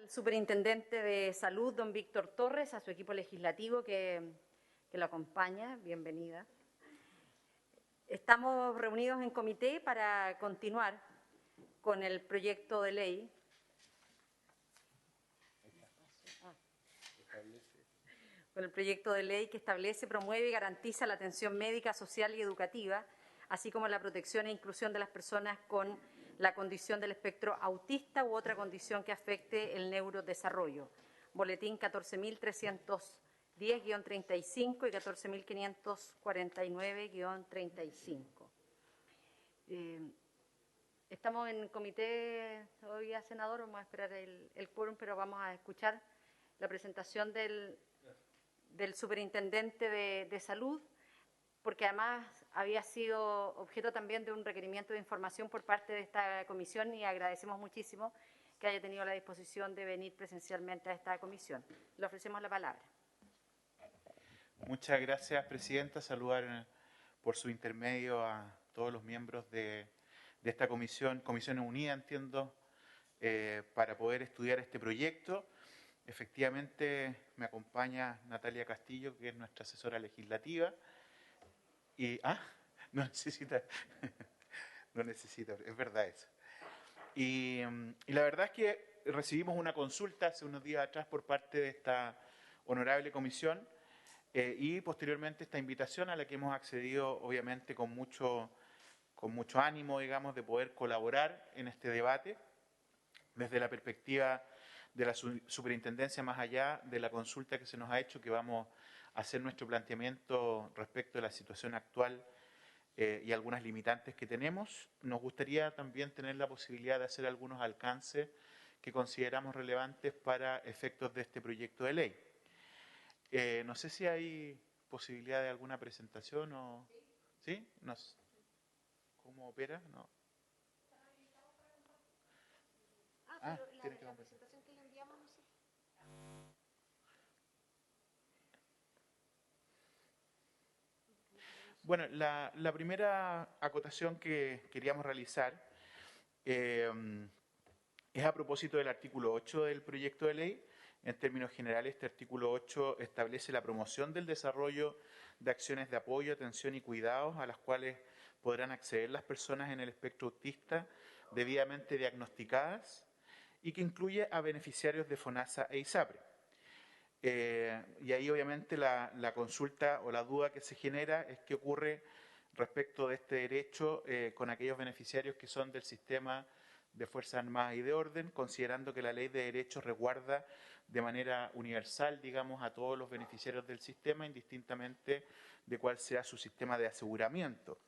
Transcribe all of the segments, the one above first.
Al superintendente de Salud, don Víctor Torres, a su equipo legislativo que lo acompaña. Bienvenida. Estamos reunidos en comité para continuar con el proyecto de ley que establece, promueve y garantiza la atención médica, social y educativa, así como la protección e inclusión de las personas con la condición del espectro autista u otra condición que afecte el neurodesarrollo. Boletín 14.310-35 y 14.549-35. Estamos en comité todavía, senador, vamos a esperar el quórum, pero vamos a escuchar la presentación del superintendente de Salud, porque además había sido objeto también de un requerimiento de información por parte de esta comisión y agradecemos muchísimo que haya tenido la disposición de venir presencialmente a esta comisión. Le ofrecemos la palabra. Muchas gracias, presidenta. Saludar por su intermedio a todos los miembros de esta comisión, Comisiones Unidas, entiendo, para poder estudiar este proyecto. Efectivamente, me acompaña Natalia Castillo, que es nuestra asesora legislativa. Y, no necesita, es verdad eso. Y la verdad es que recibimos una consulta hace unos días atrás por parte de esta honorable comisión y posteriormente esta invitación a la que hemos accedido, obviamente, con mucho ánimo, digamos, de poder colaborar en este debate desde la perspectiva de la superintendencia, más allá de la consulta que se nos ha hecho, que vamos a hacer nuestro planteamiento respecto de la situación actual y algunas limitantes que tenemos. Nos gustaría también tener la posibilidad de hacer algunos alcances que consideramos relevantes para efectos de este proyecto de ley. No sé si hay posibilidad de alguna presentación o... ¿Sí? ¿Cómo opera? No. Pero la presentación que le enviamos, no sé. Bueno, la primera acotación que queríamos realizar es a propósito del artículo 8 del proyecto de ley. En términos generales, este artículo 8 establece la promoción del desarrollo de acciones de apoyo, atención y cuidados a las cuales podrán acceder las personas en el espectro autista debidamente diagnosticadas y que incluye a beneficiarios de FONASA e ISAPRE. Y ahí obviamente la consulta o la duda que se genera es qué ocurre respecto de este derecho con aquellos beneficiarios que son del sistema de Fuerzas Armadas y de Orden, considerando que la Ley de Derechos resguarda de manera universal, digamos, a todos los beneficiarios del sistema, indistintamente de cuál sea su sistema de aseguramiento.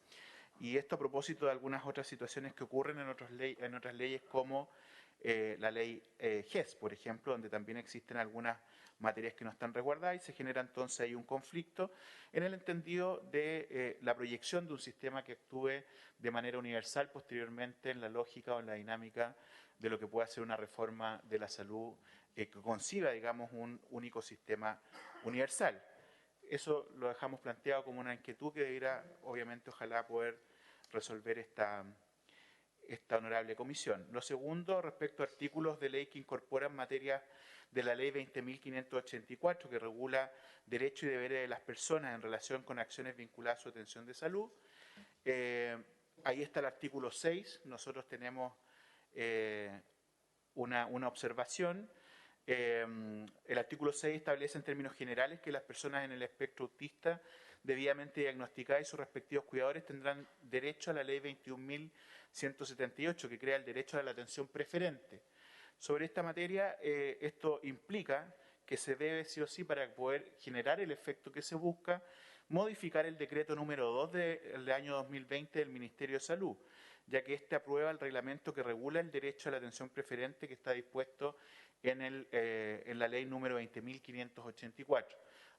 Y esto a propósito de algunas otras situaciones que ocurren en otras leyes como la ley GES, por ejemplo, donde también existen algunas materias que no están resguardadas y se genera entonces ahí un conflicto en el entendido de la proyección de un sistema que actúe de manera universal posteriormente en la lógica o en la dinámica de lo que pueda ser una reforma de la salud que conciba, digamos, un único sistema universal. Eso lo dejamos planteado como una inquietud que debiera, obviamente, ojalá poder resolver esta honorable comisión. Lo segundo, respecto a artículos de ley que incorporan materias de la ley 20.584, que regula derechos y deberes de las personas en relación con acciones vinculadas a su atención de salud. Ahí está el artículo 6. Nosotros tenemos una observación. El artículo 6 establece en términos generales que las personas en el espectro autista debidamente diagnosticadas y sus respectivos cuidadores tendrán derecho a la ley 21.178, que crea el derecho a la atención preferente. Sobre esta materia, esto implica que se debe, sí o sí, para poder generar el efecto que se busca, modificar el decreto número 2 del año 2020 del Ministerio de Salud, ya que este aprueba el reglamento que regula el derecho a la atención preferente que está dispuesto en la ley número 20.584.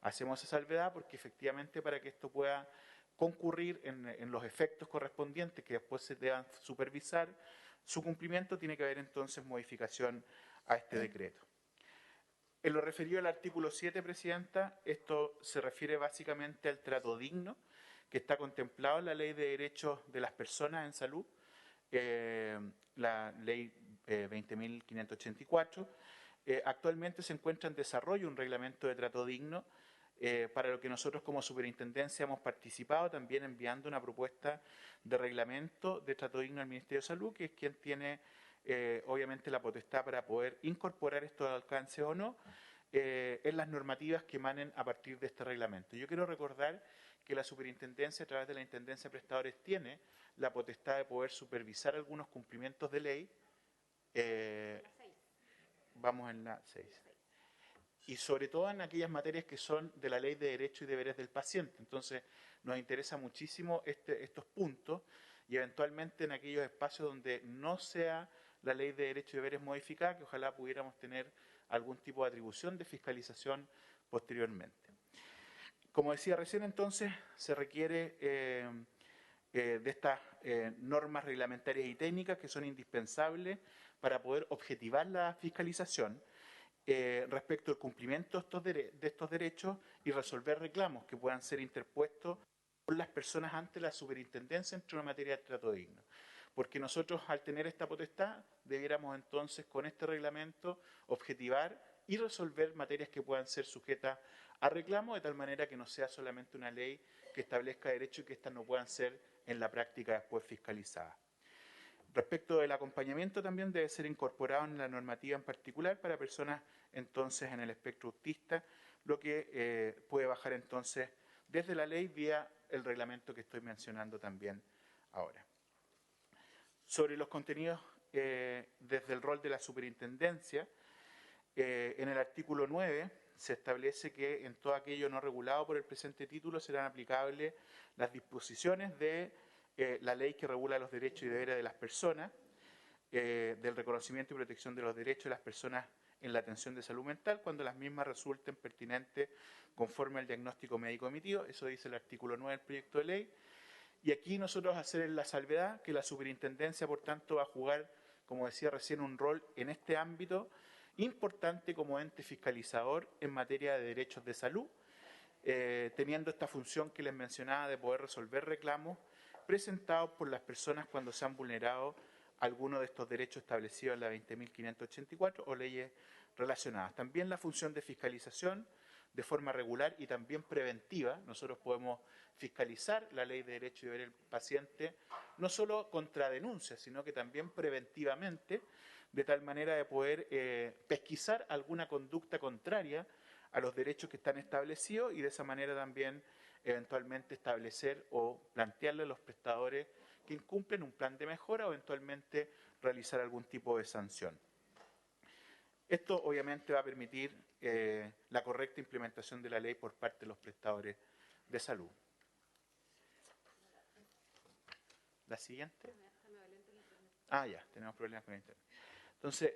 Hacemos esa salvedad porque efectivamente para que esto pueda concurrir en los efectos correspondientes que después se deban supervisar su cumplimiento, tiene que haber entonces modificación a este decreto. En lo referido al artículo 7, Presidenta, esto se refiere básicamente al trato digno que está contemplado en la Ley de Derechos de las Personas en Salud, la Ley 20.584, Actualmente se encuentra en desarrollo un reglamento de trato digno, para lo que nosotros como superintendencia hemos participado, también enviando una propuesta de reglamento de trato digno al Ministerio de Salud, que es quien tiene obviamente la potestad para poder incorporar estos alcances o no en las normativas que emanen a partir de este reglamento. Yo quiero recordar que la superintendencia, a través de la Intendencia de Prestadores, tiene la potestad de poder supervisar algunos cumplimientos de ley. Vamos en la 6. Y sobre todo en aquellas materias que son de la Ley de Derechos y Deberes del Paciente. Entonces, nos interesa muchísimo estos puntos y eventualmente en aquellos espacios donde no sea la Ley de Derechos y Deberes modificada, que ojalá pudiéramos tener algún tipo de atribución de fiscalización posteriormente. Como decía recién, entonces, se requiere de estas normas reglamentarias y técnicas que son indispensables para poder objetivar la fiscalización respecto al cumplimiento de estos derechos y resolver reclamos que puedan ser interpuestos por las personas ante la superintendencia entre una materia de trato digno. Porque nosotros, al tener esta potestad, debiéramos entonces con este reglamento objetivar y resolver materias que puedan ser sujetas a reclamo, de tal manera que no sea solamente una ley que establezca derechos y que éstas no puedan ser en la práctica después fiscalizadas. Respecto del acompañamiento, también debe ser incorporado en la normativa en particular para personas entonces en el espectro autista, lo que puede bajar entonces desde la ley vía el reglamento que estoy mencionando también ahora. Sobre los contenidos desde el rol de la superintendencia, en el artículo 9 se establece que en todo aquello no regulado por el presente título serán aplicables las disposiciones de la ley que regula los derechos y deberes de las personas, del reconocimiento y protección de los derechos de las personas en la atención de salud mental, cuando las mismas resulten pertinentes conforme al diagnóstico médico emitido. Eso dice el artículo 9 del proyecto de ley. Y aquí nosotros hacer la salvedad que la superintendencia, por tanto, va a jugar, como decía recién, un rol en este ámbito importante como ente fiscalizador en materia de derechos de salud, teniendo esta función que les mencionaba de poder resolver reclamos presentados por las personas cuando se han vulnerado algunos de estos derechos establecidos en la 20.584 o leyes relacionadas. También la función de fiscalización de forma regular y también preventiva. Nosotros podemos fiscalizar la ley de derechos y deberes del paciente no solo contra denuncias, sino que también preventivamente, de tal manera de poder pesquisar alguna conducta contraria a los derechos que están establecidos y de esa manera también eventualmente establecer o plantearle a los prestadores que incumplen un plan de mejora o eventualmente realizar algún tipo de sanción. Esto obviamente va a permitir la correcta implementación de la ley por parte de los prestadores de salud. ¿La siguiente? Ya, tenemos problemas con el internet. Entonces,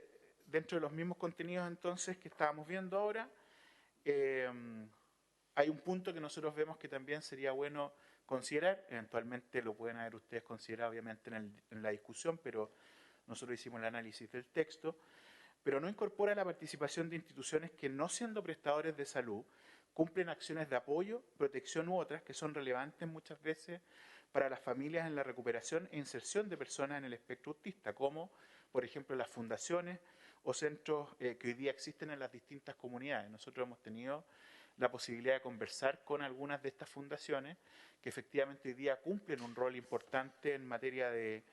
dentro de los mismos contenidos entonces que estábamos viendo ahora, hay un punto que nosotros vemos que también sería bueno considerar, eventualmente lo pueden haber ustedes considerado obviamente en la discusión, pero nosotros hicimos el análisis del texto, pero no incorpora la participación de instituciones que, no siendo prestadores de salud, cumplen acciones de apoyo, protección u otras que son relevantes muchas veces para las familias en la recuperación e inserción de personas en el espectro autista, como por ejemplo las fundaciones o centros que hoy día existen en las distintas comunidades. Nosotros hemos tenido la posibilidad de conversar con algunas de estas fundaciones que efectivamente hoy día cumplen un rol importante en materia de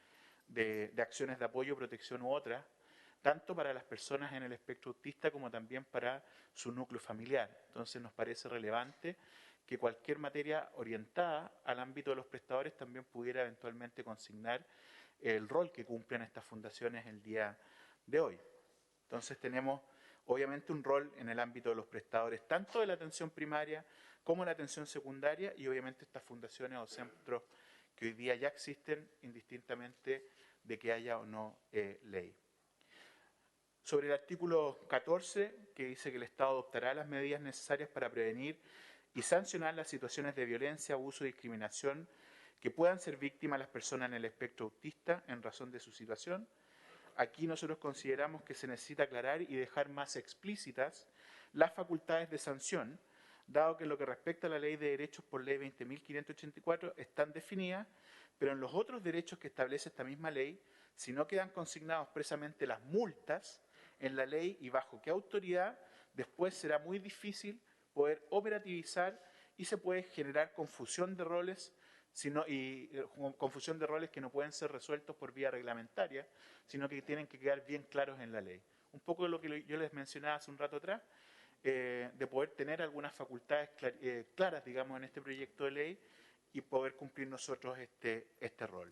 acciones de apoyo, protección u otras, tanto para las personas en el espectro autista como también para su núcleo familiar. Entonces nos parece relevante que cualquier materia orientada al ámbito de los prestadores también pudiera eventualmente consignar el rol que cumplen estas fundaciones el día de hoy. Entonces tenemos obviamente un rol en el ámbito de los prestadores, tanto de la atención primaria como la atención secundaria, y obviamente estas fundaciones o centros que hoy día ya existen, indistintamente de que haya o no ley. Sobre el artículo 14, que dice que el Estado adoptará las medidas necesarias para prevenir y sancionar las situaciones de violencia, abuso y discriminación que puedan ser víctimas las personas en el espectro autista en razón de su situación. Aquí nosotros consideramos que se necesita aclarar y dejar más explícitas las facultades de sanción, dado que en lo que respecta a la Ley de Derechos por Ley 20.584 están definidas, pero en los otros derechos que establece esta misma ley, si no quedan consignados expresamente las multas, en la ley y bajo qué autoridad, después será muy difícil poder operativizar y se puede generar confusión de roles confusión de roles que no pueden ser resueltos por vía reglamentaria, sino que tienen que quedar bien claros en la ley. Un poco de lo que yo les mencionaba hace un rato atrás, de poder tener algunas facultades claras, digamos, en este proyecto de ley y poder cumplir nosotros este rol.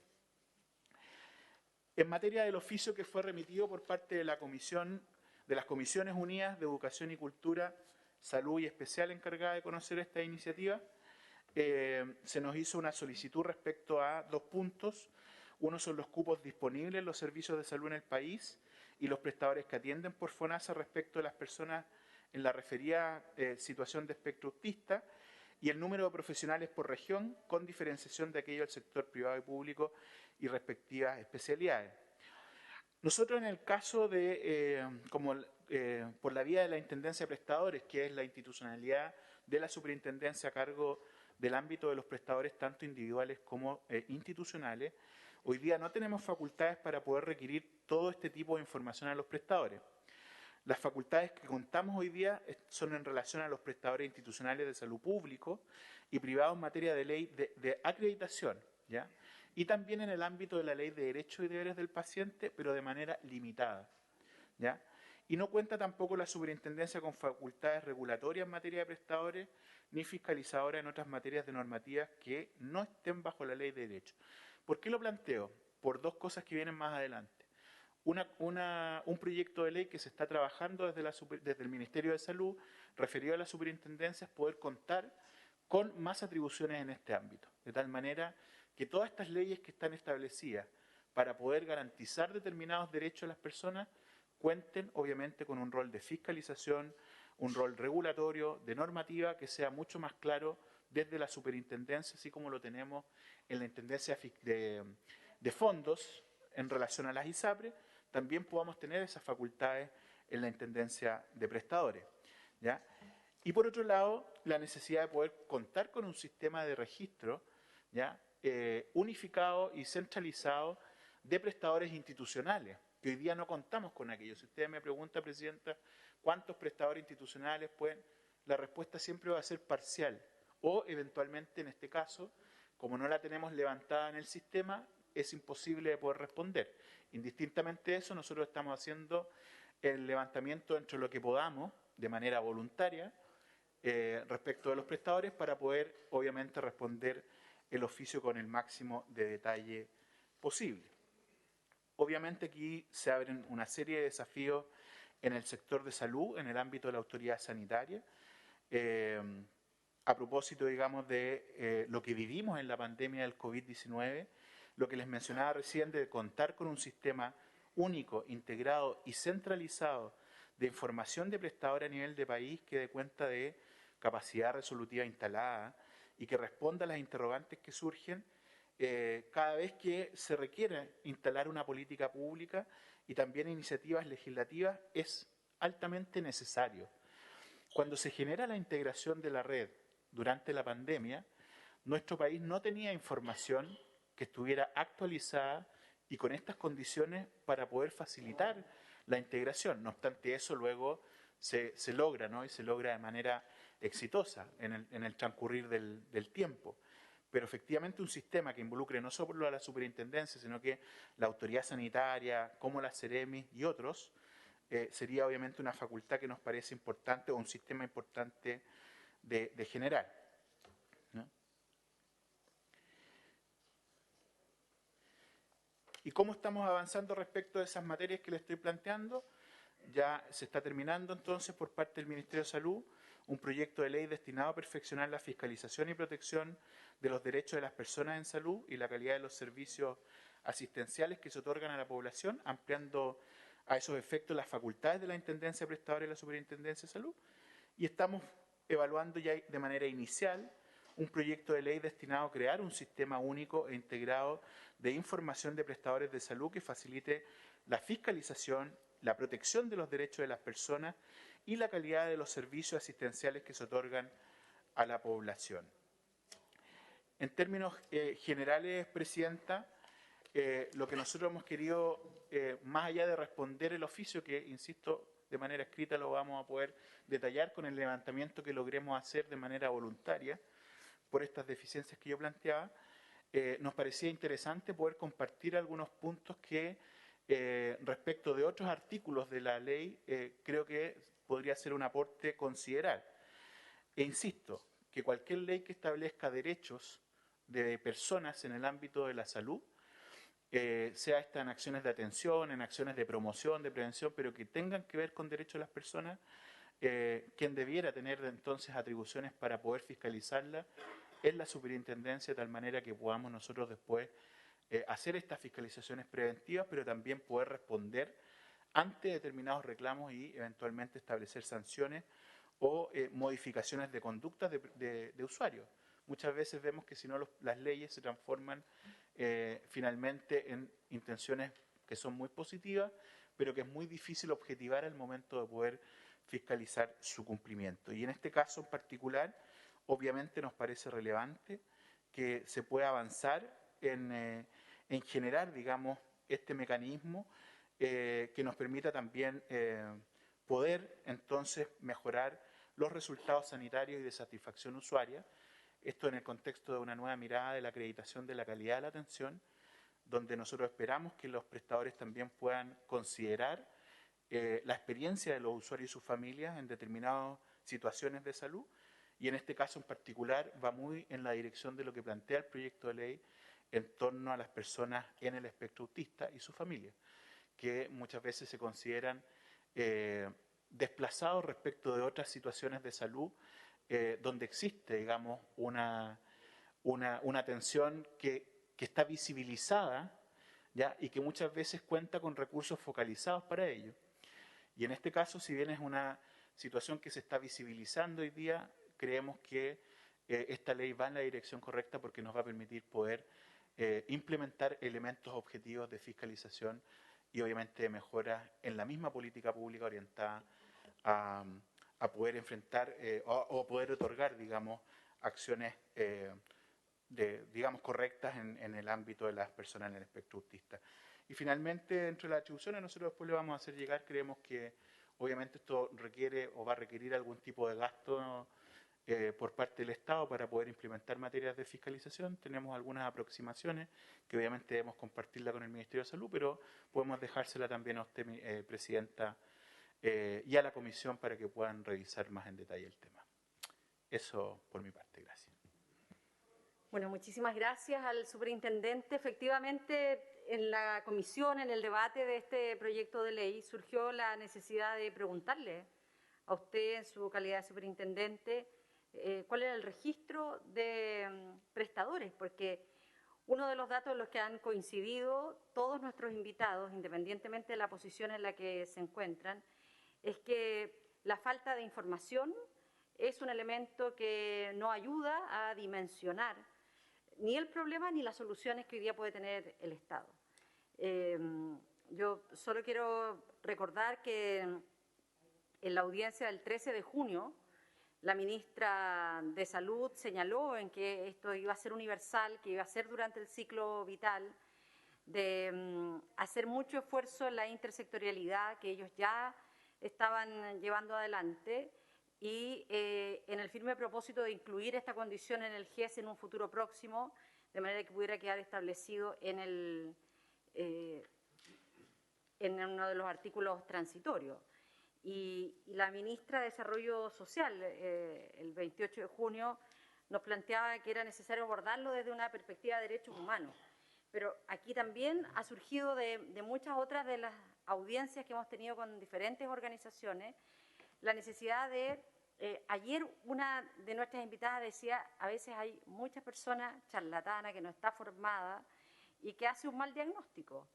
En materia del oficio que fue remitido por parte de la Comisión, de las Comisiones Unidas de Educación y Cultura, Salud y Especial encargada de conocer esta iniciativa, se nos hizo una solicitud respecto a 2 puntos. Uno son los cupos disponibles en los servicios de salud en el país y los prestadores que atienden por FONASA respecto de las personas en la referida situación de espectro autista y el número de profesionales por región con diferenciación de aquello del sector privado y público y respectivas especialidades. Nosotros en el caso de, por la vía de la Intendencia de Prestadores, que es la institucionalidad de la superintendencia a cargo del ámbito de los prestadores tanto individuales como institucionales, hoy día no tenemos facultades para poder requerir todo este tipo de información a los prestadores. Las facultades que contamos hoy día son en relación a los prestadores institucionales de salud público y privados en materia de ley de acreditación, ¿ya? Y también en el ámbito de la ley de derechos y deberes del paciente, pero de manera limitada, ¿ya? Y no cuenta tampoco la superintendencia con facultades regulatorias en materia de prestadores ni fiscalizadoras en otras materias de normativas que no estén bajo la ley de derechos. ¿Por qué lo planteo? Por 2 cosas que vienen más adelante. Un proyecto de ley que se está trabajando desde el Ministerio de Salud, referido a la superintendencia, es poder contar con más atribuciones en este ámbito, de tal manera que todas estas leyes que están establecidas para poder garantizar determinados derechos a las personas cuenten, obviamente, con un rol de fiscalización, un rol regulatorio, de normativa, que sea mucho más claro desde la superintendencia, así como lo tenemos en la Intendencia de Fondos en relación a las ISAPRES, también podamos tener esas facultades en la Intendencia de Prestadores, ¿ya? Y por otro lado, la necesidad de poder contar con un sistema de registro, ¿ya? Unificado y centralizado de prestadores institucionales, que hoy día no contamos con aquello. Si usted me pregunta, Presidenta, ¿cuántos prestadores institucionales pueden? La respuesta siempre va a ser parcial, o eventualmente, en este caso, como no la tenemos levantada en el sistema, es imposible de poder responder. Indistintamente de eso, nosotros estamos haciendo el levantamiento dentro de lo que podamos, de manera voluntaria, respecto de los prestadores, para poder, obviamente, responder el oficio con el máximo de detalle posible. Obviamente aquí se abren una serie de desafíos en el sector de salud, en el ámbito de la autoridad sanitaria, a propósito, digamos, de lo que vivimos en la pandemia del COVID-19, lo que les mencionaba recién de contar con un sistema único, integrado y centralizado de información de prestadores a nivel de país que dé cuenta de capacidad resolutiva instalada y que responda a las interrogantes que surgen cada vez que se requiere instalar una política pública y también iniciativas legislativas, es altamente necesario. Cuando se genera la integración de la red durante la pandemia, nuestro país no tenía información que estuviera actualizada y con estas condiciones para poder facilitar la integración. No obstante eso, luego se logra, ¿no? Y se logra de manera exitosa en el transcurrir del tiempo. Pero efectivamente un sistema que involucre no solo a la superintendencia, sino que la autoridad sanitaria, como la Ceremi y otros, sería obviamente una facultad que nos parece importante o un sistema importante de generar, ¿no? ¿Y cómo estamos avanzando respecto de esas materias que le estoy planteando? Ya se está terminando entonces por parte del Ministerio de Salud un proyecto de ley destinado a perfeccionar la fiscalización y protección de los derechos de las personas en salud y la calidad de los servicios asistenciales que se otorgan a la población, ampliando a esos efectos las facultades de la Intendencia de Prestadores y la Superintendencia de Salud. Y estamos evaluando ya de manera inicial un proyecto de ley destinado a crear un sistema único e integrado de información de prestadores de salud que facilite la fiscalización, la protección de los derechos de las personas y la calidad de los servicios asistenciales que se otorgan a la población. En términos generales, Presidenta, lo que nosotros hemos querido, más allá de responder el oficio, que, insisto, de manera escrita lo vamos a poder detallar con el levantamiento que logremos hacer de manera voluntaria por estas deficiencias que yo planteaba, nos parecía interesante poder compartir algunos puntos que, respecto de otros artículos de la ley, creo que podría ser un aporte considerar. E insisto, que cualquier ley que establezca derechos de personas en el ámbito de la salud, sea esta en acciones de atención, en acciones de promoción, de prevención, pero que tengan que ver con derechos de las personas, quien debiera tener entonces atribuciones para poder fiscalizarla es la superintendencia, de tal manera que podamos nosotros después hacer estas fiscalizaciones preventivas, pero también poder responder ante determinados reclamos y eventualmente establecer sanciones o modificaciones de conductas de usuarios. Muchas veces vemos que si no las leyes se transforman finalmente en intenciones que son muy positivas, pero que es muy difícil objetivar al momento de poder fiscalizar su cumplimiento. Y en este caso en particular, obviamente nos parece relevante que se pueda avanzar en generar, digamos, este mecanismo que nos permita también poder entonces mejorar los resultados sanitarios y de satisfacción usuaria. Esto en el contexto de una nueva mirada de la acreditación de la calidad de la atención, donde nosotros esperamos que los prestadores también puedan considerar la experiencia de los usuarios y sus familias en determinadas situaciones de salud, y en este caso en particular va muy en la dirección de lo que plantea el proyecto de ley en torno a las personas en el espectro autista y sus familias, que muchas veces se consideran desplazados respecto de otras situaciones de salud donde existe, digamos, una atención que está visibilizada, ¿ya? Y que muchas veces cuenta con recursos focalizados para ello. Y en este caso, si bien es una situación que se está visibilizando hoy día, creemos que esta ley va en la dirección correcta porque nos va a permitir poder implementar elementos objetivos de fiscalización y obviamente de mejora en la misma política pública orientada a poder enfrentar o poder otorgar, digamos, acciones digamos, correctas en el ámbito de las personas en el espectro autista. Y finalmente, dentro de las atribuciones, nosotros después le vamos a hacer llegar, creemos que obviamente esto requiere o va a requerir algún tipo de gasto por parte del Estado para poder implementar materias de fiscalización. Tenemos algunas aproximaciones que obviamente debemos compartirla con el Ministerio de Salud, pero podemos dejársela también a usted, Presidenta, y a la Comisión para que puedan revisar más en detalle el tema. Eso por mi parte, gracias. Bueno, muchísimas gracias al superintendente. Efectivamente, en la comisión, en el debate de este proyecto de ley, surgió la necesidad de preguntarle a usted, en su calidad de superintendente, cuál era el registro de prestadores, porque uno de los datos en los que han coincidido todos nuestros invitados, independientemente de la posición en la que se encuentran, es que la falta de información es un elemento que no ayuda a dimensionar ni el problema ni las soluciones que hoy día puede tener el Estado. Yo solo quiero recordar que en la audiencia del 13 de junio, la ministra de Salud señaló en que esto iba a ser universal, que iba a ser durante el ciclo vital, de hacer mucho esfuerzo en la intersectorialidad que ellos ya estaban llevando adelante y en el firme propósito de incluir esta condición en el GES en un futuro próximo, de manera que pudiera quedar establecido en uno de los artículos transitorios. Y la ministra de Desarrollo Social, el 28 de junio, nos planteaba que era necesario abordarlo desde una perspectiva de derechos humanos. Pero aquí también ha surgido de muchas otras de las audiencias que hemos tenido con diferentes organizaciones, la necesidad de, ayer una de nuestras invitadas decía, a veces hay muchas personas charlatanas que no está formada y que hace un mal diagnóstico,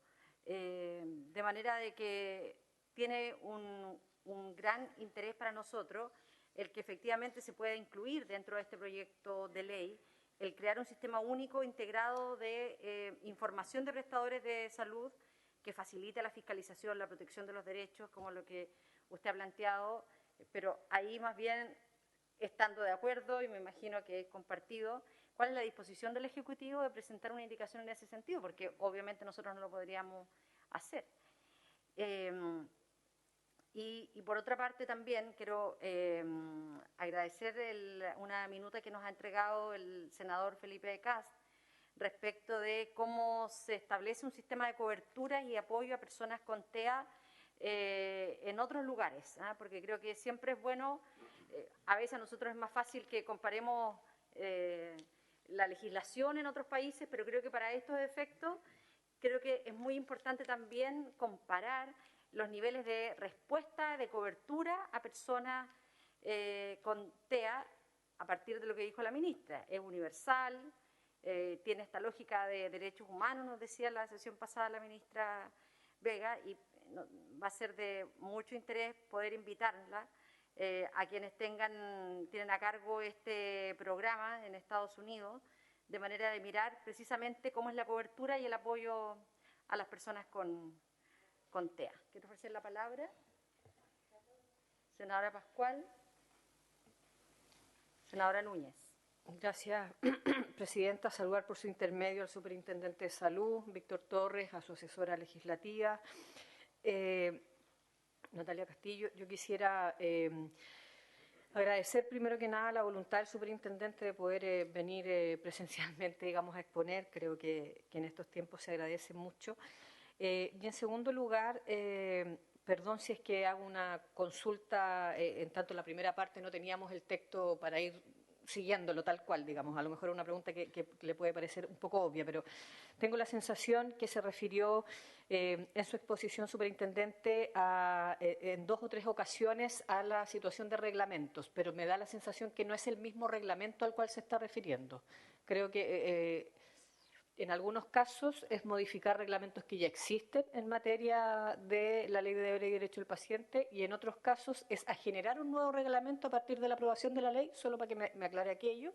de manera de que tiene un gran interés para nosotros el que efectivamente se pueda incluir dentro de este proyecto de ley el crear un sistema único integrado de información de prestadores de salud que facilite la fiscalización, la protección de los derechos, como lo que usted ha planteado, pero ahí más bien estando de acuerdo, y me imagino que es compartido, cuál es la disposición del Ejecutivo de presentar una indicación en ese sentido, porque obviamente nosotros no lo podríamos hacer. Y por otra parte también quiero agradecer una minuta que nos ha entregado el senador Felipe Kast respecto de cómo se establece un sistema de cobertura y apoyo a personas con TEA en otros lugares, ¿eh? Porque creo que siempre es bueno, a veces a nosotros es más fácil que comparemos la legislación en otros países, pero creo que para estos efectos creo que es muy importante también comparar los niveles de respuesta, de cobertura a personas con TEA a partir de lo que dijo la ministra. Es universal, tiene esta lógica de derechos humanos, nos decía en la sesión pasada la ministra Vega, y va a ser de mucho interés poder invitarla a quienes tienen a cargo este programa en Estados Unidos, de manera de mirar precisamente cómo es la cobertura y el apoyo a las personas con TEA. Quiero ofrecer la palabra. Senadora Pascual. Senadora Núñez. Gracias, Presidenta. Saludar por su intermedio al Superintendente de Salud, Víctor Torres, a su asesora legislativa. Natalia Castillo, yo quisiera agradecer primero que nada la voluntad del Superintendente de poder venir presencialmente, digamos, a exponer. Creo que en estos tiempos se agradece mucho. Y en segundo lugar, perdón si es que hago una consulta, en tanto en la primera parte no teníamos el texto para ir siguiéndolo tal cual, digamos. A lo mejor es una pregunta que le puede parecer un poco obvia, pero tengo la sensación que se refirió en su exposición, Superintendente, en 2 o 3 ocasiones a la situación de reglamentos, pero me da la sensación que no es el mismo reglamento al cual se está refiriendo. Creo que en algunos casos es modificar reglamentos que ya existen en materia de la Ley de Deber y Derecho del Paciente, y en otros casos es a generar un nuevo reglamento a partir de la aprobación de la ley, solo para que me aclare aquello.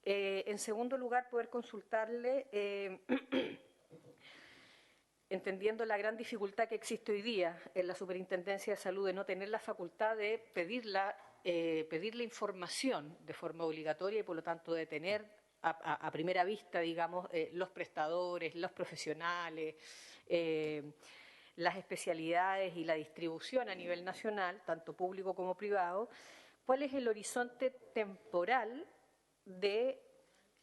En segundo lugar, poder consultarle, entendiendo la gran dificultad que existe hoy día en la Superintendencia de Salud de no tener la facultad de pedirle información de forma obligatoria y, por lo tanto, de tener a primera vista, digamos, los prestadores, los profesionales, las especialidades y la distribución a nivel nacional, tanto público como privado. ¿Cuál es el horizonte temporal de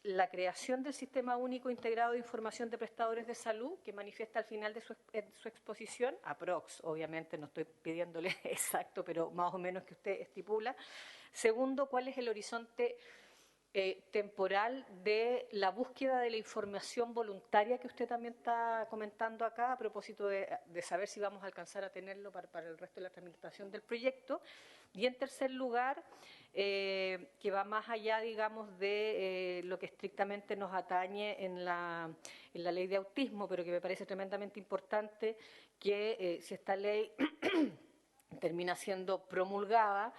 la creación del Sistema Único Integrado de Información de Prestadores de Salud, que manifiesta al final de su exposición? Aprox, obviamente, no estoy pidiéndole exacto, pero más o menos que usted estipula. Segundo, ¿cuál es el horizonte temporal de la búsqueda de la información voluntaria que usted también está comentando acá, a propósito de saber si vamos a alcanzar a tenerlo para el resto de la tramitación del proyecto? Y en tercer lugar, que va más allá, digamos, de lo que estrictamente nos atañe en la ley de autismo, pero que me parece tremendamente importante que si esta ley termina siendo promulgada,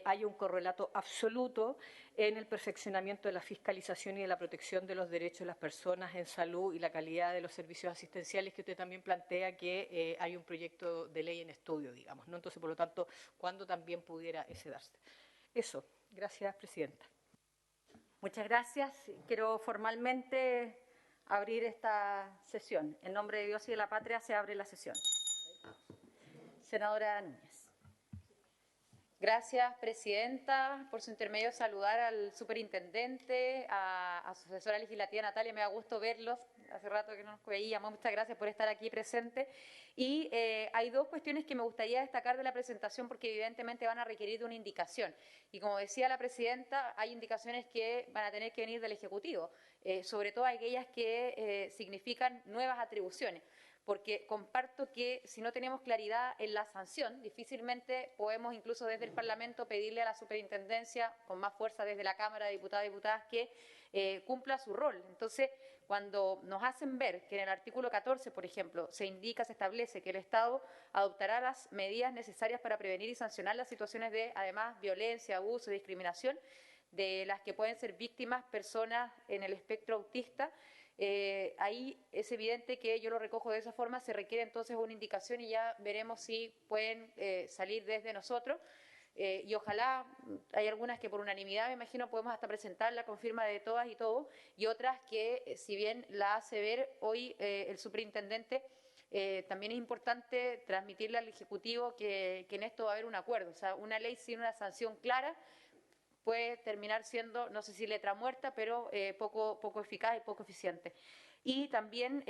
hay un correlato absoluto en el perfeccionamiento de la fiscalización y de la protección de los derechos de las personas en salud y la calidad de los servicios asistenciales, que usted también plantea que hay un proyecto de ley en estudio, digamos, ¿no? Entonces, por lo tanto, ¿cuándo también pudiera ese darse? Eso. Gracias, Presidenta. Muchas gracias. Quiero formalmente abrir esta sesión. En nombre de Dios y de la Patria se abre la sesión. Senadora Núñez. Gracias, Presidenta. Por su intermedio, saludar al Superintendente, a su asesora legislativa, Natalia. Me da gusto verlos. Hace rato que no nos veíamos. Muchas gracias por estar aquí presente. Y hay 2 cuestiones que me gustaría destacar de la presentación, porque evidentemente van a requerir de una indicación. Y como decía la Presidenta, hay indicaciones que van a tener que venir del Ejecutivo, sobre todo aquellas que significan nuevas atribuciones, porque comparto que si no tenemos claridad en la sanción, difícilmente podemos incluso desde el Parlamento pedirle a la Superintendencia, con más fuerza desde la Cámara de Diputados y Diputadas, que cumpla su rol. Entonces, cuando nos hacen ver que en el artículo 14, por ejemplo, se establece que el Estado adoptará las medidas necesarias para prevenir y sancionar las situaciones de, además, violencia, abuso y discriminación de las que pueden ser víctimas personas en el espectro autista, ahí es evidente que yo lo recojo de esa forma, se requiere entonces una indicación y ya veremos si pueden salir desde nosotros. y ojalá, hay algunas que por unanimidad, me imagino, podemos hasta presentarla con firma de todas y todos, y otras que, si bien la hace ver hoy el superintendente, también es importante transmitirle al Ejecutivo que en esto va a haber un acuerdo. O sea, una ley sin una sanción clara puede terminar siendo, no sé si letra muerta, pero poco eficaz y poco eficiente. Y también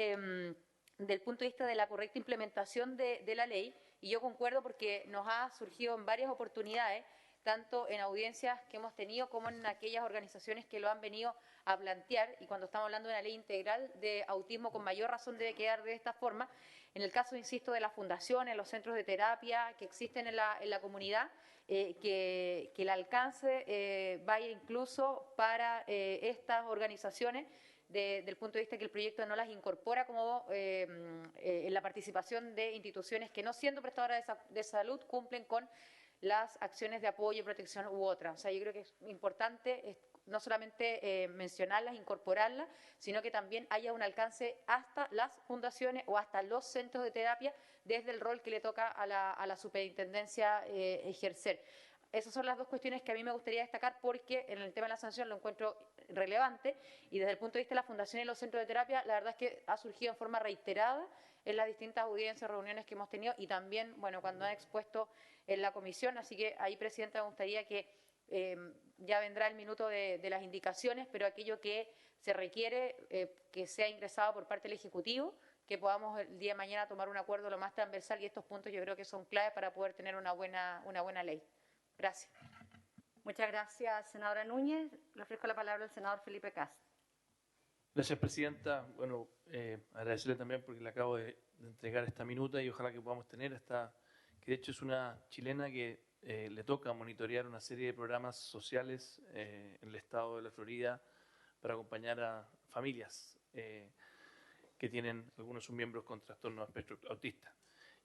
del punto de vista de la correcta implementación de la ley, y yo concuerdo porque nos ha surgido en varias oportunidades, tanto en audiencias que hemos tenido como en aquellas organizaciones que lo han venido a plantear, y cuando estamos hablando de una ley integral de autismo, con mayor razón debe quedar de esta forma. En el caso, insisto, de las fundaciones, los centros de terapia que existen en la comunidad, que el alcance vaya incluso para estas organizaciones, del punto de vista que el proyecto no las incorpora como en la participación de instituciones que, no siendo prestadoras de salud, cumplen con las acciones de apoyo, protección u otras. O sea, yo creo que es importante no solamente mencionarlas, incorporarlas, sino que también haya un alcance hasta las fundaciones o hasta los centros de terapia desde el rol que le toca a la superintendencia ejercer. Esas son las dos cuestiones que a mí me gustaría destacar, porque en el tema de la sanción lo encuentro relevante, y desde el punto de vista de la fundación y los centros de terapia, la verdad es que ha surgido en forma reiterada en las distintas audiencias, reuniones que hemos tenido, y también, bueno, cuando han expuesto en la comisión. Así que ahí, Presidenta, me gustaría que ya vendrá el minuto de las indicaciones, pero aquello que se requiere que sea ingresado por parte del Ejecutivo, que podamos el día de mañana tomar un acuerdo lo más transversal, y estos puntos yo creo que son claves para poder tener una buena ley. Gracias. Muchas gracias, senadora Núñez. Le ofrezco la palabra al senador Felipe Kast. Gracias, Presidenta. Bueno, agradecerle también porque le acabo de entregar esta minuta, y ojalá que podamos tener esta, que de hecho es una chilena que le toca monitorear una serie de programas sociales en el estado de la Florida para acompañar a familias que tienen algunos de sus miembros con trastorno de espectro autista.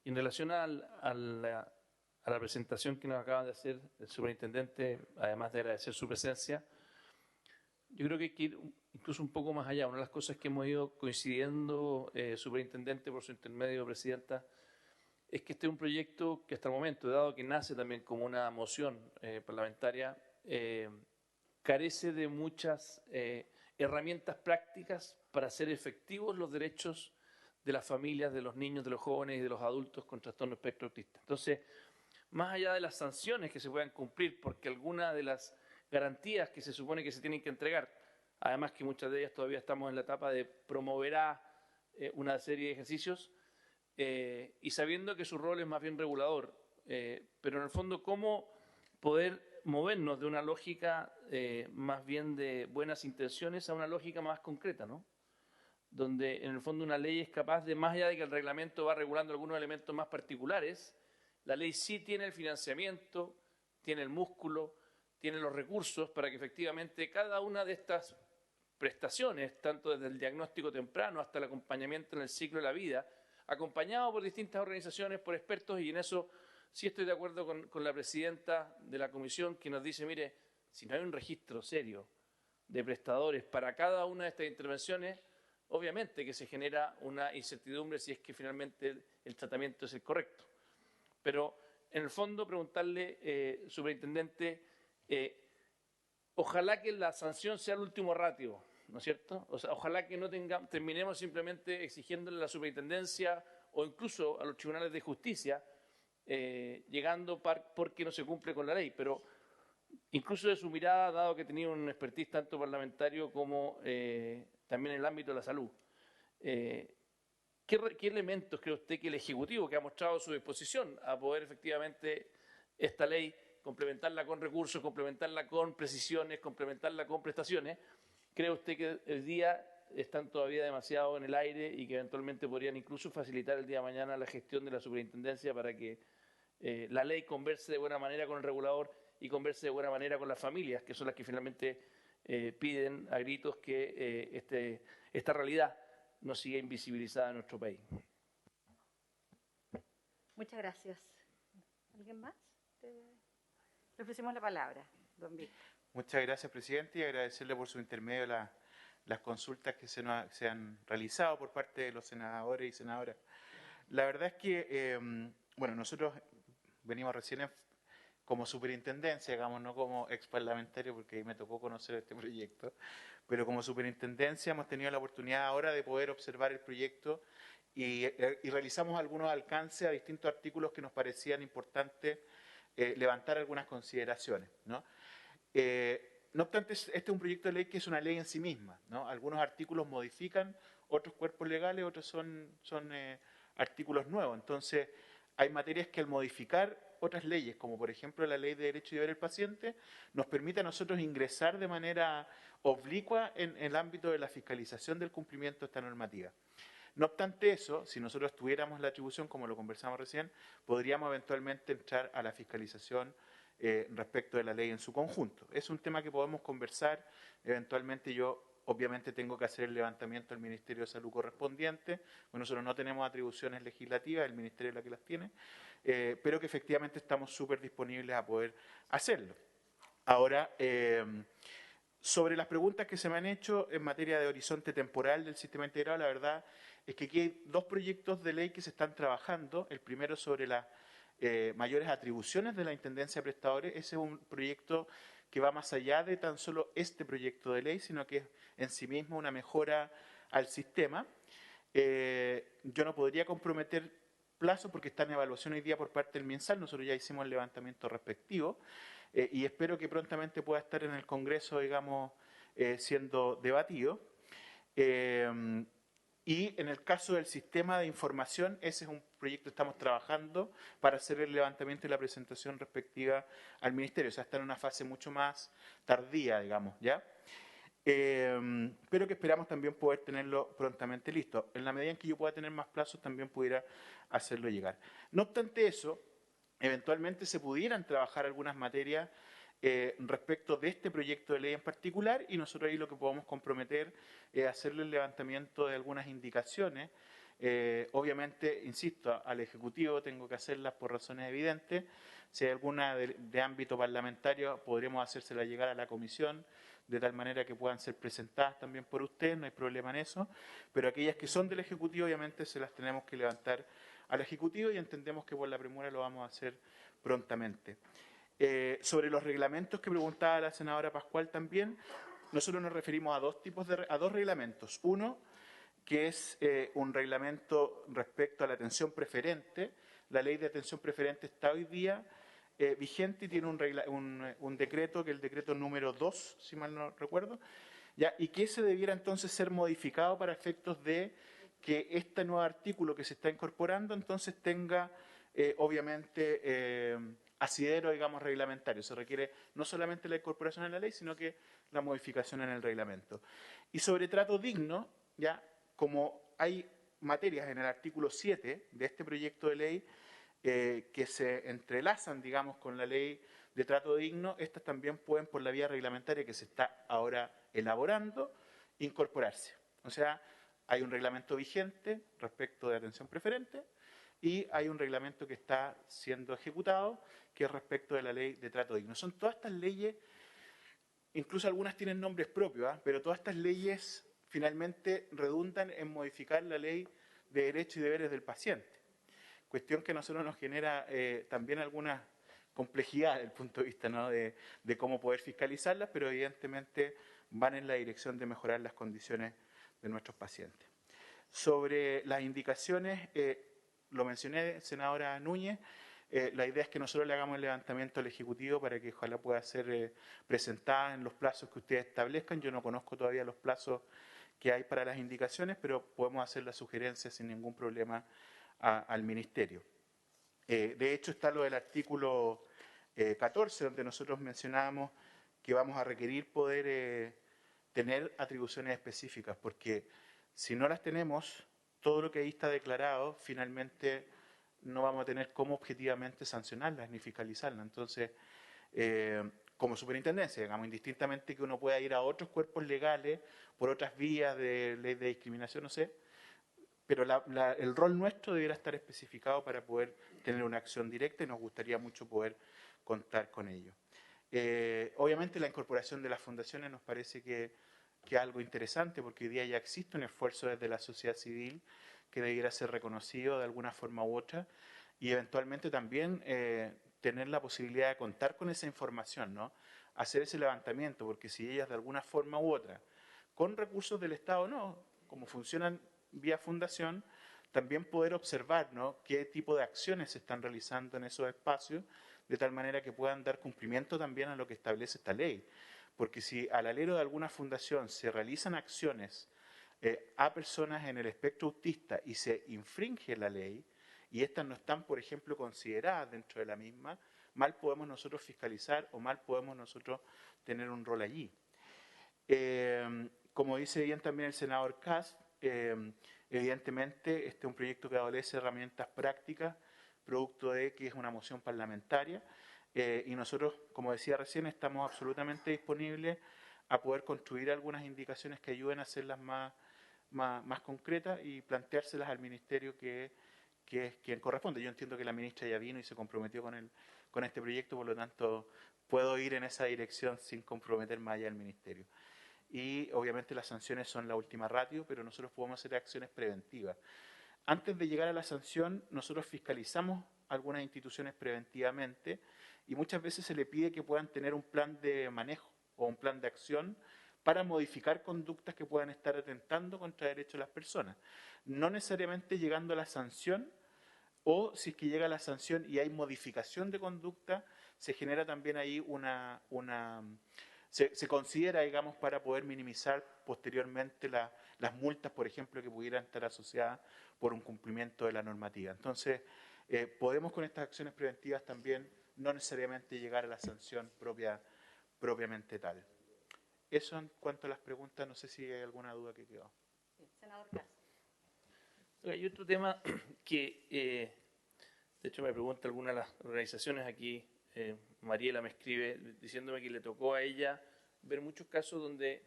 Y en relación a la presentación que nos acaba de hacer el superintendente, además de agradecer su presencia, yo creo que hay que ir incluso un poco más allá. Una de las cosas que hemos ido coincidiendo, superintendente, por su intermedio, Presidenta, es que este es un proyecto que hasta el momento, dado que nace también como una moción parlamentaria, carece de muchas herramientas prácticas para hacer efectivos los derechos de las familias, de los niños, de los jóvenes y de los adultos con trastorno espectro autista. Entonces, más allá de las sanciones que se puedan cumplir, porque algunas de las garantías que se supone que se tienen que entregar, además que muchas de ellas todavía estamos en la etapa de promoverá una serie de ejercicios, y sabiendo que su rol es más bien regulador, pero en el fondo cómo poder movernos de una lógica más bien de buenas intenciones a una lógica más concreta, ¿no? Donde en el fondo una ley es capaz de, más allá de que el reglamento va regulando algunos elementos más particulares, la ley sí tiene el financiamiento, tiene el músculo, tiene los recursos para que efectivamente cada una de estas prestaciones, tanto desde el diagnóstico temprano hasta el acompañamiento en el ciclo de la vida, acompañado por distintas organizaciones, por expertos, y en eso sí estoy de acuerdo con la presidenta de la comisión, que nos dice, mire, si no hay un registro serio de prestadores para cada una de estas intervenciones, obviamente que se genera una incertidumbre si es que finalmente el tratamiento es el correcto. Pero en el fondo preguntarle, superintendente, ojalá que la sanción sea el último ratio, ¿no es cierto? O sea, ojalá que no terminemos simplemente exigiéndole a la superintendencia o incluso a los tribunales de justicia, llegando porque no se cumple con la ley. Pero incluso de su mirada, dado que tenía un expertise tanto parlamentario como también en el ámbito de la salud, ¿qué elementos cree usted que el Ejecutivo, que ha mostrado su disposición a poder efectivamente esta ley complementarla con recursos, complementarla con precisiones, complementarla con prestaciones, cree usted que el día están todavía demasiado en el aire y que eventualmente podrían incluso facilitar el día de mañana la gestión de la superintendencia para que la ley converse de buena manera con el regulador y converse de buena manera con las familias, que son las que finalmente piden a gritos que esta realidad no siga invisibilizada en nuestro país? Muchas gracias. ¿Alguien más? Le ofrecemos la palabra, don Víctor. Muchas gracias, presidente, y agradecerle por su intermedio las consultas que se han realizado por parte de los senadores y senadoras. La verdad es que, bueno, nosotros venimos recién como superintendencia, digamos, no como ex parlamentario, porque ahí me tocó conocer este proyecto, pero como superintendencia hemos tenido la oportunidad ahora de poder observar el proyecto y realizamos algunos alcances a distintos artículos que nos parecían importantes levantar algunas consideraciones, ¿no? No obstante, este es un proyecto de ley que es una ley en sí misma, ¿no? Algunos artículos modifican otros cuerpos legales, otros son artículos nuevos. Entonces, hay materias que al modificar otras leyes, como por ejemplo la Ley de Derecho y Deber del Paciente, nos permite a nosotros ingresar de manera oblicua en el ámbito de la fiscalización del cumplimiento de esta normativa. No obstante eso, si nosotros tuviéramos la atribución, como lo conversamos recién, podríamos eventualmente entrar a la fiscalización respecto de la ley en su conjunto. Es un tema que podemos conversar. Eventualmente yo, obviamente, tengo que hacer el levantamiento al Ministerio de Salud correspondiente. Bueno, nosotros no tenemos atribuciones legislativas, el Ministerio es la que las tiene, pero que efectivamente estamos súper disponibles a poder hacerlo. Ahora, sobre las preguntas que se me han hecho en materia de horizonte temporal del sistema integrado, la verdad es que aquí hay dos proyectos de ley que se están trabajando. El primero sobre las mayores atribuciones de la Intendencia de Prestadores. Ese es un proyecto que va más allá de tan solo este proyecto de ley, sino que es en sí mismo una mejora al sistema. Yo no podría comprometer plazo porque está en evaluación hoy día por parte del MinSal. Nosotros ya hicimos el levantamiento respectivo y espero que prontamente pueda estar en el Congreso, digamos, siendo debatido. Y en el caso del sistema de información, ese es un proyecto que estamos trabajando para hacer el levantamiento y la presentación respectiva al Ministerio. O sea, está en una fase mucho más tardía, digamos, ¿ya? Pero que esperamos también poder tenerlo prontamente listo. En la medida en que yo pueda tener más plazos, también pudiera hacerlo llegar. No obstante eso, eventualmente se pudieran trabajar algunas materias respecto de este proyecto de ley en particular, y nosotros ahí lo que podemos comprometer es hacerle el levantamiento de algunas indicaciones. Obviamente, insisto, al Ejecutivo tengo que hacerlas por razones evidentes. Si hay alguna de ámbito parlamentario, podremos hacérsela llegar a la comisión, de tal manera que puedan ser presentadas también por usted, no hay problema en eso, pero aquellas que son del Ejecutivo, obviamente se las tenemos que levantar al Ejecutivo y entendemos que por la premura lo vamos a hacer prontamente. Sobre los reglamentos que preguntaba la senadora Pascual también, nosotros nos referimos a dos reglamentos. Uno, que es un reglamento respecto a la atención preferente. La ley de atención preferente está hoy día vigente y tiene un decreto, que es el decreto número 2, si mal no recuerdo, ¿ya? Y que ese debiera entonces ser modificado para efectos de que este nuevo artículo que se está incorporando entonces tenga, obviamente, asidero, digamos, reglamentario. Se requiere no solamente la incorporación en la ley, sino que la modificación en el reglamento. Y sobre trato digno, ya como hay materias en el artículo 7 de este proyecto de ley que se entrelazan, digamos, con la ley de trato digno, estas también pueden, por la vía reglamentaria que se está ahora elaborando, incorporarse. O sea, hay un reglamento vigente respecto de atención preferente y hay un reglamento que está siendo ejecutado, que es respecto de la ley de trato digno. Son todas estas leyes, incluso algunas tienen nombres propios, pero todas estas leyes finalmente redundan en modificar la ley de derechos y deberes del paciente. Cuestión que a nosotros nos genera también alguna complejidad desde el punto de vista, ¿no?, de cómo poder fiscalizarlas, pero evidentemente van en la dirección de mejorar las condiciones de nuestros pacientes. Sobre las indicaciones, lo mencioné, senadora Núñez, la idea es que nosotros le hagamos el levantamiento al Ejecutivo para que ojalá pueda ser presentada en los plazos que ustedes establezcan. Yo no conozco todavía los plazos que hay para las indicaciones, pero podemos hacer las sugerencias sin ningún problema al Ministerio. De hecho, está lo del artículo 14, donde nosotros mencionábamos que vamos a requerir poder tener atribuciones específicas, porque si no las tenemos, todo lo que ahí está declarado, finalmente no vamos a tener cómo objetivamente sancionarlas ni fiscalizarlas. Entonces, como superintendencia, digamos, indistintamente que uno pueda ir a otros cuerpos legales por otras vías de ley de discriminación, no sé, pero el rol nuestro debiera estar especificado para poder tener una acción directa y nos gustaría mucho poder contar con ello. Obviamente la incorporación de las fundaciones nos parece que es algo interesante, porque hoy día ya existe un esfuerzo desde la sociedad civil que debiera ser reconocido de alguna forma u otra, y eventualmente también tener la posibilidad de contar con esa información, ¿no? Hacer ese levantamiento, porque si ellas de alguna forma u otra, con recursos del Estado no, como funcionan vía fundación, también poder observar, ¿no?, qué tipo de acciones se están realizando en esos espacios, de tal manera que puedan dar cumplimiento también a lo que establece esta ley. Porque si al alero de alguna fundación se realizan acciones a personas en el espectro autista y se infringe la ley, y estas no están, por ejemplo, consideradas dentro de la misma, mal podemos nosotros fiscalizar o mal podemos nosotros tener un rol allí. Como dice bien también el senador Kass, evidentemente este es un proyecto que adolece herramientas prácticas, producto de que es una moción parlamentaria, y nosotros, como decía recién, estamos absolutamente disponibles a poder construir algunas indicaciones que ayuden a hacerlas más concretas y planteárselas al ministerio que es quien corresponde. Yo entiendo que la ministra ya vino y se comprometió con este proyecto, por lo tanto puedo ir en esa dirección sin comprometer más allá al ministerio. Y obviamente las sanciones son la última ratio, pero nosotros podemos hacer acciones preventivas. Antes de llegar a la sanción, nosotros fiscalizamos algunas instituciones preventivamente y muchas veces se le pide que puedan tener un plan de manejo o un plan de acción para modificar conductas que puedan estar atentando contra el derecho de las personas. No necesariamente llegando a la sanción, o si es que llega a la sanción y hay modificación de conducta, se genera también ahí se considera, digamos, para poder minimizar posteriormente las multas, por ejemplo, que pudieran estar asociadas por un cumplimiento de la normativa. Entonces, podemos con estas acciones preventivas también no necesariamente llegar a la sanción propiamente tal. Eso en cuanto a las preguntas, no sé si hay alguna duda que quedó. Senador Kass. Hay otro tema que, de hecho, me pregunta alguna de las organizaciones aquí. Mariela me escribe diciéndome que le tocó a ella ver muchos casos donde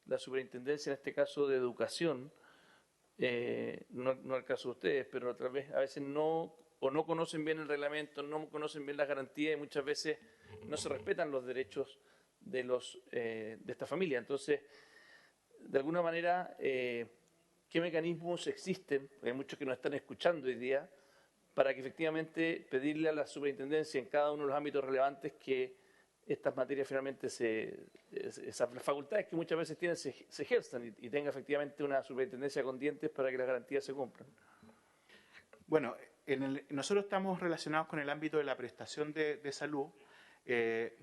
la superintendencia, en este caso de educación, no el caso de ustedes, pero a veces no conocen bien el reglamento, no conocen bien las garantías y muchas veces no se respetan los derechos de esta familia. Entonces, de alguna manera, ¿qué mecanismos existen? Porque hay muchos que nos están escuchando hoy día, para que efectivamente pedirle a la superintendencia en cada uno de los ámbitos relevantes que estas materias finalmente, esas facultades que muchas veces tienen, se ejerzan y tenga efectivamente una superintendencia con dientes para que las garantías se cumplan. Bueno, nosotros estamos relacionados con el ámbito de la prestación de salud,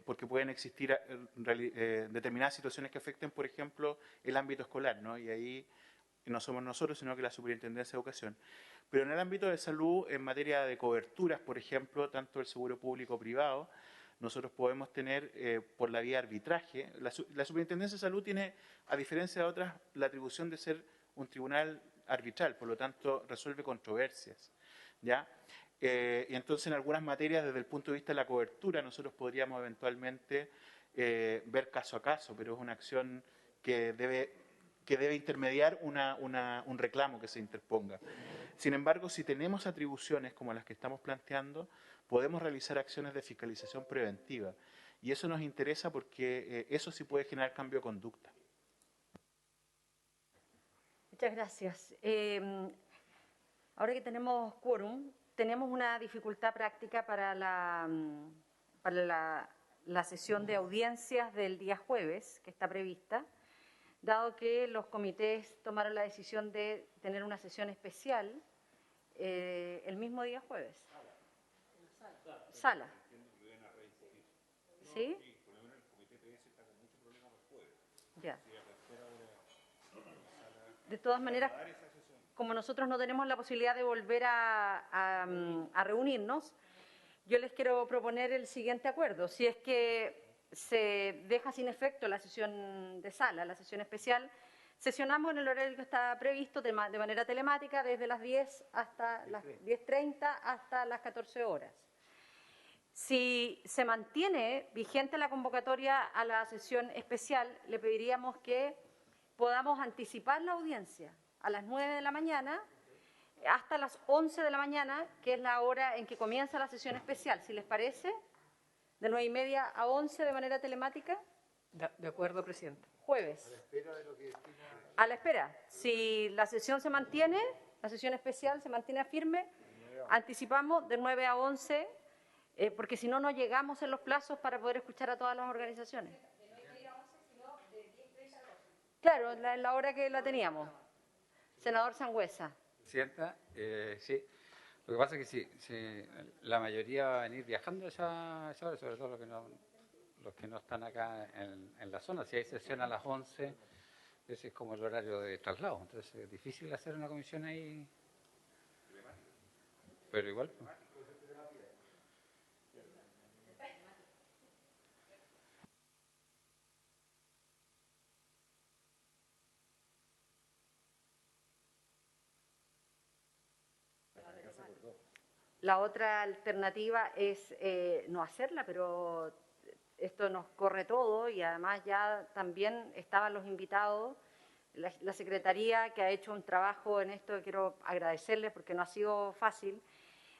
porque pueden existir determinadas situaciones que afecten, por ejemplo, el ámbito escolar, ¿no? Y ahí no somos nosotros, sino que la Superintendencia de Educación. Pero en el ámbito de salud, en materia de coberturas, por ejemplo, tanto el seguro público privado, nosotros podemos tener por la vía arbitraje. La Superintendencia de Salud tiene, a diferencia de otras, la atribución de ser un tribunal arbitral, por lo tanto resuelve controversias, ¿ya? Y entonces en algunas materias, desde el punto de vista de la cobertura, nosotros podríamos eventualmente ver caso a caso, pero es una acción que debe intermediar un reclamo que se interponga. Sin embargo, si tenemos atribuciones como las que estamos planteando, podemos realizar acciones de fiscalización preventiva. Y eso nos interesa porque eso sí puede generar cambio de conducta. Muchas gracias. Ahora que tenemos quórum, tenemos una dificultad práctica para la sesión de audiencias del día jueves, que está prevista, dado que los comités tomaron la decisión de tener una sesión especial el mismo día jueves. Sala. ¿Sí? Ya. De todas maneras, como nosotros no tenemos la posibilidad de volver a reunirnos, yo les quiero proponer el siguiente acuerdo. Si es que se deja sin efecto la sesión de sala, la sesión especial, sesionamos en el horario que está previsto de manera telemática desde las 10 hasta las 10:30 hasta las 14 horas. Si se mantiene vigente la convocatoria a la sesión especial, le pediríamos que podamos anticipar la audiencia a las 9 de la mañana hasta las 11 de la mañana, que es la hora en que comienza la sesión especial. Si les parece, de 9:30 a 11 de manera telemática. De acuerdo, Presidenta. Jueves. A la espera. Si la sesión se mantiene, la sesión especial se mantiene firme, anticipamos de 9 a 11 porque si no, no llegamos en los plazos para poder escuchar a todas las organizaciones. Claro, la hora que la teníamos. Senador Sangüesa. Presidenta, sí. Lo que pasa es que si la mayoría va a venir viajando a esa hora, sobre todo los que no están acá en la zona. Si hay sesión a las 11, ese es como el horario de traslado. Entonces es difícil hacer una comisión ahí. Pero igual. La otra alternativa es no hacerla, pero esto nos corre todo y además ya también estaban los invitados. La Secretaría, que ha hecho un trabajo en esto, quiero agradecerles porque no ha sido fácil,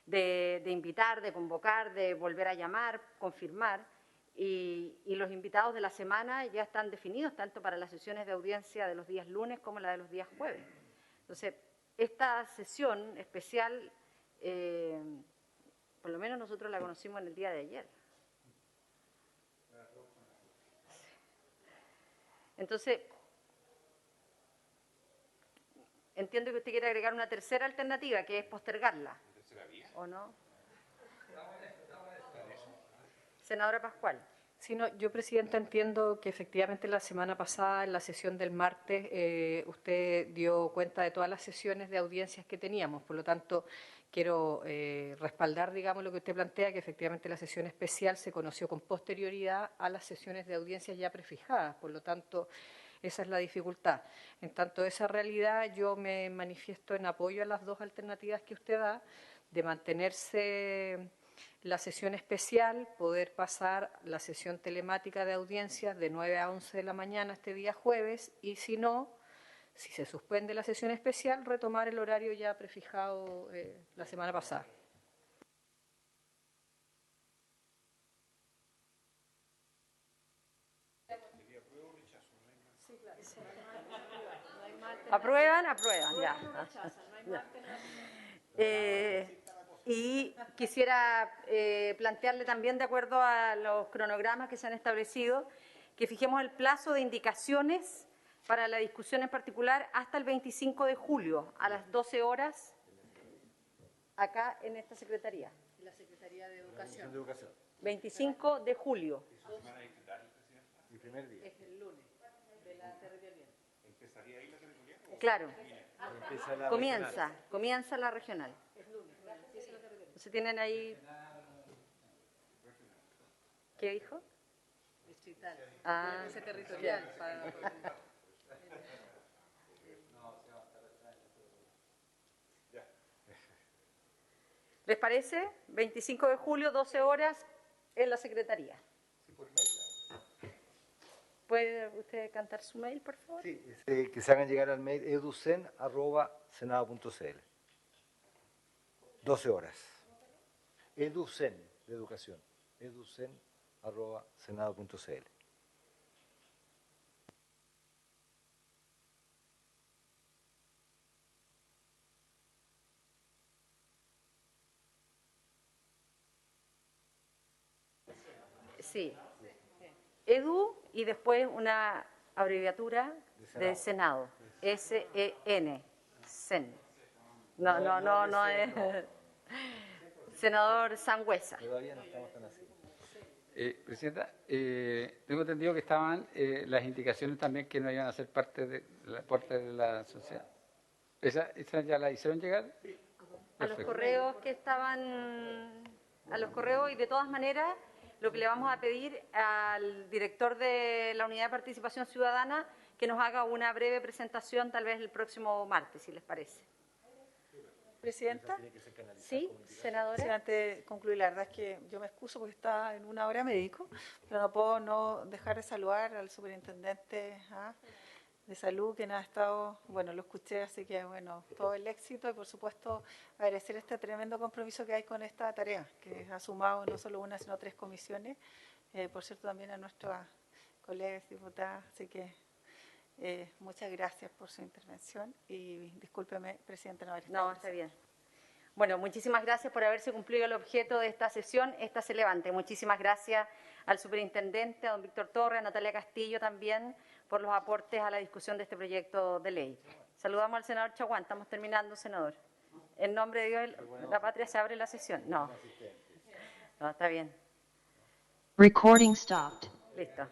de invitar, de convocar, de volver a llamar, confirmar. Y los invitados de la semana ya están definidos, tanto para las sesiones de audiencia de los días lunes como la de los días jueves. Entonces, esta sesión especial, por lo menos nosotros la conocimos en el día de ayer. Entonces, entiendo que usted quiere agregar una tercera alternativa, que es postergarla. ¿O no? Senadora Pascual. Sí, no, yo, Presidenta, entiendo que efectivamente la semana pasada, en la sesión del martes, usted dio cuenta de todas las sesiones de audiencias que teníamos. Por lo tanto, quiero respaldar, digamos, lo que usted plantea, que efectivamente la sesión especial se conoció con posterioridad a las sesiones de audiencias ya prefijadas. Por lo tanto, esa es la dificultad. En tanto esa realidad, yo me manifiesto en apoyo a las dos alternativas que usted da, de mantenerse la sesión especial, poder pasar la sesión telemática de audiencias de 9 a 11 de la mañana este día jueves, y si no, si se suspende la sesión especial, retomar el horario ya prefijado la semana pasada. ¿Aprueban? Aprueban, ya. Y quisiera plantearle también, de acuerdo a los cronogramas que se han establecido, que fijemos el plazo de indicaciones para la discusión en particular hasta el 25 de julio, a las 12 horas, acá en esta Secretaría. La Secretaría de Educación. 25 de julio. Mi primer día. Es el lunes de la territorial. ¿Empezaría ahí la territorial? Claro. Comienza la regional. Entonces tienen ahí... ¿Qué dijo? Distrital. Ah, Ese territorial. ¿Les parece? 25 de julio, 12 horas, en la Secretaría. Sí, por mail. ¿Puede usted cantar su mail, por favor? Sí, que se hagan llegar al mail educen@senado.cl. 12 horas. Educen, de educación. educen@senado.cl. Sí. Edu y después una abreviatura de Senado. S-E-N. Sen. No es... Senador Sangüesa. Todavía no estamos tan así. Presidenta, tengo entendido que estaban las indicaciones también que no iban a ser parte de la sociedad. ¿Esa ya la hicieron llegar? A los correos que estaban... A los correos, y de todas maneras, lo que le vamos a pedir al director de la Unidad de Participación Ciudadana que nos haga una breve presentación, tal vez el próximo martes, si les parece. Presidenta, Sí, senadora. sí, antes de concluir, la verdad es que yo me excuso porque está en una hora médico, pero no puedo no dejar de saludar al superintendente de salud, que ha estado, bueno, lo escuché, así que bueno, todo el éxito, y por supuesto agradecer este tremendo compromiso que hay con esta tarea, que ha sumado no solo una, sino 3 comisiones, por cierto también a nuestras colegas diputadas, así que muchas gracias por su intervención y discúlpeme, Presidenta, no haber estado No, está bien. Bueno, muchísimas gracias por haberse cumplido el objeto de esta sesión. Esta se levante. Muchísimas gracias al superintendente, a don Víctor Torres, a Natalia Castillo también, por los aportes a la discusión de este proyecto de ley. Saludamos al senador Chaguán. Estamos terminando, senador. En nombre de Dios, la patria, se abre la sesión. No, está bien. Recording stopped. Listo.